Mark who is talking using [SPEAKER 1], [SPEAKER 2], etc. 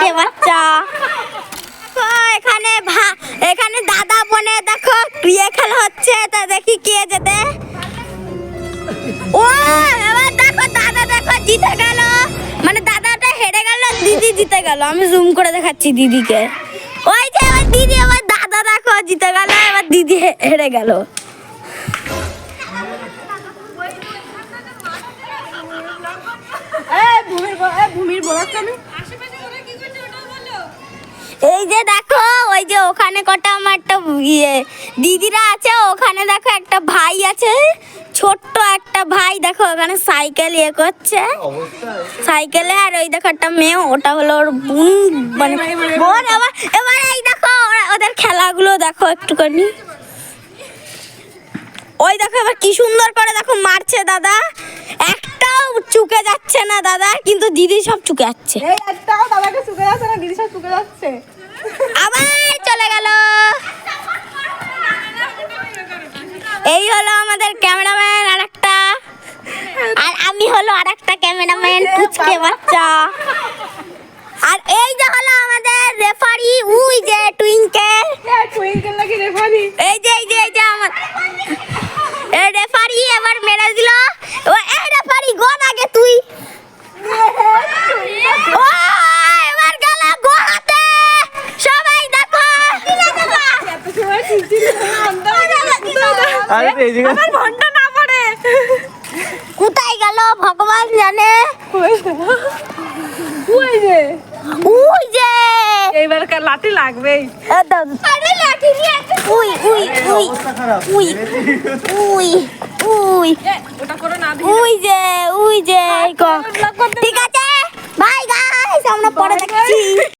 [SPEAKER 1] পুচকে বাচ্চা। এখানে এখানে দাদা বোনে দেখো বিয়ে খেলা হচ্ছে, তা দেখি কে যেতে। ও এবার দেখো দাদা দেখো জিতে গেল, মানে দাদাটা হেরে গেল, দিদি জিতে গেল। আমি জুম করে দেখাচ্ছি দিদিকে। ওই যে এবার দিদি, এবার দাদা দেখো জিতে গেল, এবার দিদি হেরে গেল। এই যে দেখো ওই যে ওখানে কটা আমার একটা দিদিরা আছে, ওখানে দেখো একটা ভাই আছে, ছোট্ট একটা ভাই দেখো ওখানে সাইকেল করছে সাইকেলে। আর ওই দেখো একটা মেয়ে, ওটা হলো ওর বোন, মানে বোন। এবার এই দেখো ওদের খেলাগুলো দেখো একটুখানি। ওই দেখো এবার কি সুন্দর করে দেখো মারছে দাদা, একটাও চুকে যাচ্ছে না দাদা, কিন্তু দিদি সব চুকে যাচ্ছে।
[SPEAKER 2] একটাও দাদাকে চুকে যাচ্ছে না, দিদি সব চুকে যাচ্ছে।
[SPEAKER 1] আবার চলে গেল। এই হলো আমাদের ক্যামেরাম্যান আরেকটা, আর আমি হলো আরেকটা ক্যামেরাম্যান পুচকে বাচ্চা। আর এই যে হলো আমাদের রেফারি, ওই যে টুইঙ্কেল।
[SPEAKER 2] টুইঙ্কেল নাকি রেফারি?
[SPEAKER 1] এই যে আমার এই রেফারি এবার মেরে দিল। ও এই রেফারি গোল আগে তুই। ও এবার গেল গোহাতে, সবাই দেখো।
[SPEAKER 2] আমার ঘন্টা না পড়ে
[SPEAKER 1] কোথায় গেল ভগবান জানে। ওই যে
[SPEAKER 2] এইবার লাঠি লাগবেই।
[SPEAKER 1] আরে লাঠি নিয়ে we we we we we we
[SPEAKER 2] ওটা করে না
[SPEAKER 1] উই যে ঠিক আছে, বাই গাইস, আমরা পরে দেখছি।